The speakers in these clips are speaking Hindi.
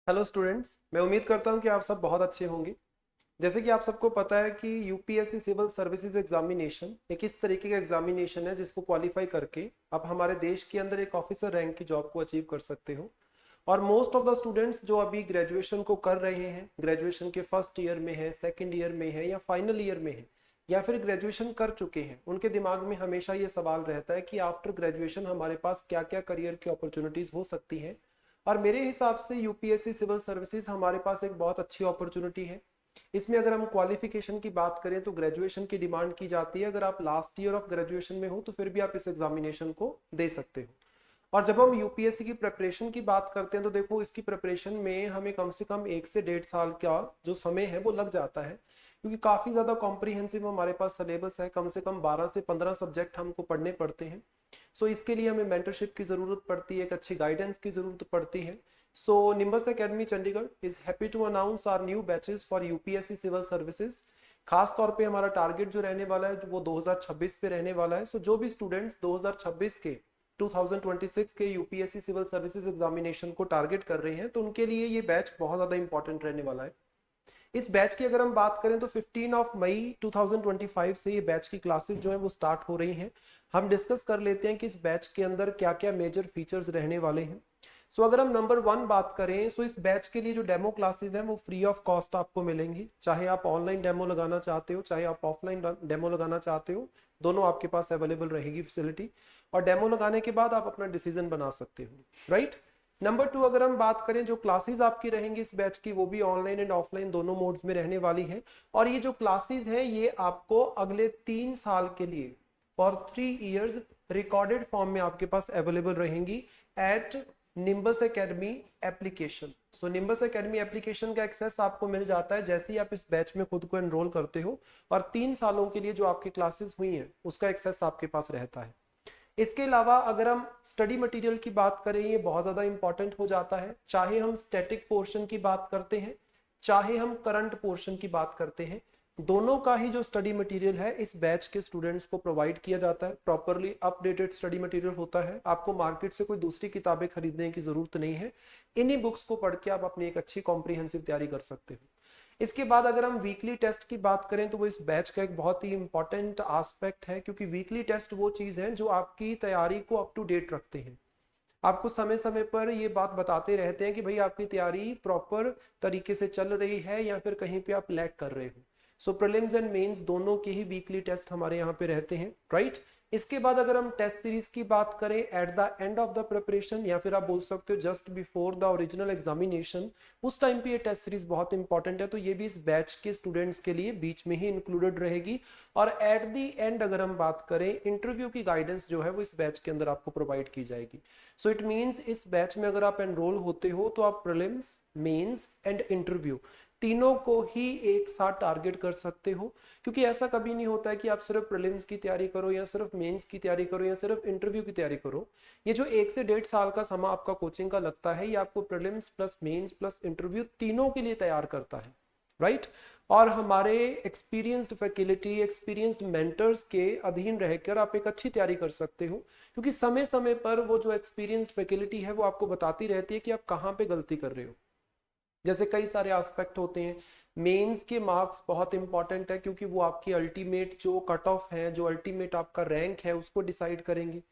हेलो स्टूडेंट्स, मैं उम्मीद करता हूं कि आप सब बहुत अच्छे होंगे। जैसे कि आप सबको पता है कि यूपीएससी सिविल सर्विसेज एग्जामिनेशन एक इस तरीके का एग्जामिनेशन है जिसको क्वालिफाई करके आप हमारे देश के अंदर एक ऑफिसर रैंक की जॉब को अचीव कर सकते हो। और मोस्ट ऑफ द स्टूडेंट्स जो अभी ग्रेजुएशन को कर रहे हैं, ग्रेजुएशन के फर्स्ट ईयर में है, सेकेंड ईयर में है या फाइनल ईयर में है या फिर ग्रेजुएशन कर चुके हैं, उनके दिमाग में हमेशा ये सवाल रहता है कि आफ्टर ग्रेजुएशन हमारे पास क्या क्या करियर की अपॉर्चुनिटीज हो सकती है। और मेरे हिसाब से यूपीएससी सिविल सर्विसेज हमारे पास एक बहुत अच्छी अपॉर्चुनिटी है। इसमें अगर हम क्वालिफिकेशन की बात करें तो ग्रेजुएशन की डिमांड की जाती है। अगर आप लास्ट ईयर ऑफ ग्रेजुएशन में हो तो फिर भी आप इस एग्जामिनेशन को दे सकते हो। और जब हम यूपीएससी की प्रिपरेशन की बात करते हैं तो देखो, इसकी प्रिपरेशन में हमें कम से कम 1 से 1.5 साल का जो समय है वो लग जाता है, क्योंकि काफ़ी ज़्यादा कॉम्प्रिहेंसिव हमारे पास सिलेबस है। कम से कम 12 से 15 सब्जेक्ट हमको पढ़ने पड़ते हैं। सो इसके लिए हमें मेंटरशिप की ज़रूरत पड़ती है, एक अच्छी गाइडेंस की ज़रूरत पड़ती है। So Nimbus academy Chandigarh is happy to announce our new batches for UPSC civil services. खास तौर पे हमारा टारगेट जो रहने वाला है वो 2026 पे रहने वाला है। सो जो भी स्टूडेंट्स 2026 के 2026 के यूपीएससी सिविल सर्विसेज एग्जामिनेशन को टारगेट कर रहे हैं तो उनके लिए ये बैच बहुत ज़्यादा इंपॉर्टेंट रहने वाला है। इस बैच की अगर हम बात करें तो 15 ऑफ मई 2025 से ये बैच की क्लासेस जो है वो स्टार्ट हो रही हैं। हम डिस्कस कर लेते हैं कि इस बैच के अंदर क्या क्या मेजर फीचर्स रहने वाले हैं। सो अगर हम नंबर 1 बात करें, सो इस बैच के लिए जो डेमो क्लासेस हैं वो फ्री ऑफ कॉस्ट आपको मिलेंगी। चाहे आप ऑनलाइन डेमो लगाना चाहते हो, चाहे आप ऑफलाइन डेमो लगाना चाहते हो, दोनों आपके पास अवेलेबल रहेगी फैसिलिटी। और डेमो लगाने के बाद आप अपना डिसीजन बना सकते हो, राइट। नंबर 2, अगर हम बात करें जो क्लासेस आपकी रहेंगी इस बैच की, वो भी ऑनलाइन एंड ऑफलाइन दोनों मोड्स में रहने वाली है। और ये जो क्लासेस हैं ये आपको अगले 3 साल के लिए फॉर 3 इयर्स रिकॉर्डेड फॉर्म में आपके पास अवेलेबल रहेंगी एट निम्बस एकेडमी एप्लीकेशन। सो निम्बस एकेडमी एप्लीकेशन का एक्सेस आपको मिल जाता है जैसे ही आप इस बैच में खुद को एनरोल करते हो, और 3 सालों के लिए जो आपकी क्लासेस हुई हैं उसका एक्सेस आपके पास रहता है। इसके अलावा अगर हम स्टडी मटेरियल की बात करें, ये बहुत ज़्यादा इंपॉर्टेंट हो जाता है। चाहे हम स्टैटिक पोर्शन की बात करते हैं, चाहे हम करंट पोर्शन की बात करते हैं, दोनों का ही जो स्टडी मटेरियल है इस बैच के स्टूडेंट्स को प्रोवाइड किया जाता है। प्रॉपरली अपडेटेड स्टडी मटेरियल होता है। आपको मार्केट से कोई दूसरी किताबें खरीदने की ज़रूरत नहीं है। इन्हीं बुक्स को पढ़ के आप अपनी एक अच्छी कॉम्प्रिहेंसिव तैयारी कर सकते हो। इसके बाद अगर हम वीकली टेस्ट की बात करें तो वो इस बैच का एक बहुत ही इंपॉर्टेंट एस्पेक्ट है, क्योंकि वीकली टेस्ट वो चीज़ है जो आपकी तैयारी को अप टू डेट रखते हैं। आपको समय समय पर ये बात बताते रहते हैं कि भाई आपकी तैयारी प्रॉपर तरीके से चल रही है या फिर कहीं पे आप लैग कर रहे हो। सो प्रीलिम्स एंड मेंस दोनों के ही वीकली टेस्ट हमारे यहाँ पे रहते हैं, राइट। इसके बाद अगर हम टेस्ट सीरीज की बात करें at the end of the preparation, या फिर आप बोल सकते हो just before the original examination, उस टाइम पे ये टेस्ट सीरीज बहुत इंपॉर्टेंट है। तो ये भी इस बैच के स्टूडेंट्स के लिए बीच में ही इंक्लूडेड रहेगी। और एट द एंड अगर हम बात करें, इंटरव्यू की गाइडेंस जो है वो इस बैच के अंदर आपको प्रोवाइड की जाएगी। सो इट मीन्स इस बैच में अगर आप एनरोल होते हो तो आप प्रीलिम्स, मेंस एंड इंटरव्यू तीनों को ही एक साथ टारगेट कर सकते हो। क्योंकि ऐसा कभी नहीं होता है कि आप सिर्फ प्रीलिम्स की तैयारी करो या सिर्फ मेंस की तैयारी करो या सिर्फ इंटरव्यू की तैयारी करो। ये जो 1 से 1.5 साल का समय आपका कोचिंग का लगता है, ये आपको prelims plus mains plus interview तीनों के लिए तैयार करता है, राइट। और हमारे एक्सपीरियंस्ड फैकल्टी, एक्सपीरियंस्ड मेंटर्स के अधीन रहकर आप एक अच्छी तैयारी कर सकते हो, क्योंकि समय समय पर वो जो एक्सपीरियंस्ड फैकल्टी है वो आपको बताती रहती है कि आप कहाँ पे गलती कर रहे हो। जैसे कई सारे एस्पेक्ट होते हैं। मेंस के मार्क्स बहुत इंपॉर्टेंट है, क्योंकि वो आपकी अल्टीमेट जो कट ऑफ है, जो अल्टीमेट आपका रैंक है उसको डिसाइड करेंगे।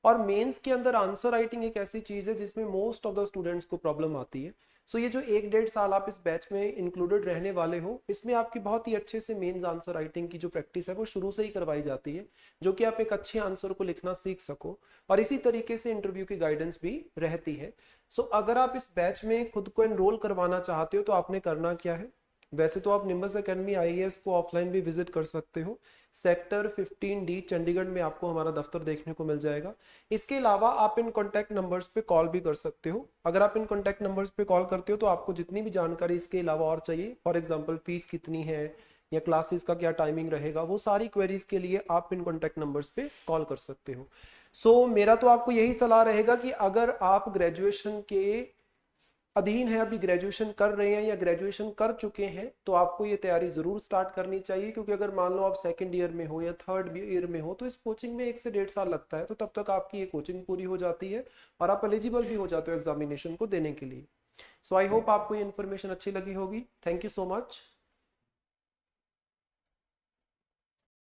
और मेंस के अंदर आंसर राइटिंग एक ऐसी चीज है जिसमें मोस्ट ऑफ द स्टूडेंट्स को प्रॉब्लम आती है। सो ये जो 1 डेढ़ साल आप इस बैच में इंक्लूडेड रहने वाले हो, इसमें आपकी बहुत ही अच्छे से मेंस आंसर राइटिंग की जो प्रैक्टिस है वो शुरू से ही करवाई जाती है, जो कि आप एक अच्छे आंसर को लिखना सीख सको। और इसी तरीके से इंटरव्यू की गाइडेंस भी रहती है। सो अगर आप इस बैच में खुद को एनरोल करवाना चाहते हो तो आपने करना क्या है। वैसे तो आप निम्बस एकेडमी आईएएस को ऑफलाइन भी विजिट कर सकते हो। सेक्टर 15D चंडीगढ़ में आपको हमारा दफ्तर देखने को मिल जाएगा। इसके अलावा आप इन कॉन्टैक्ट नंबर्स पे कॉल भी कर सकते हो। अगर आप इन कॉन्टैक्ट नंबर्स पे कॉल करते हो तो आपको जितनी भी जानकारी इसके अलावा और चाहिए, फॉर एग्जांपल फीस कितनी है या क्लासेस का क्या टाइमिंग रहेगा, वो सारी क्वेरीज के लिए आप इन कॉन्टैक्ट नंबर्स पे कॉल कर सकते हो। सो मेरा तो आपको यही सलाह रहेगा कि अगर आप ग्रेजुएशन के अधीन है, अभी ग्रेजुएशन कर रहे हैं या ग्रेजुएशन कर चुके हैं, तो आपको ये तैयारी जरूर स्टार्ट करनी चाहिए। क्योंकि अगर मान लो आप सेकंड ईयर में हो या थर्ड ईयर में हो तो इस कोचिंग में 1 से 1.5 साल लगता है, तो तब तक आपकी ये कोचिंग पूरी हो जाती है और आप एलिजिबल भी हो जाते हो एग्जामिनेशन को देने के लिए। सो आई होप आपको ये इन्फॉर्मेशन अच्छी लगी होगी। Thank you so much.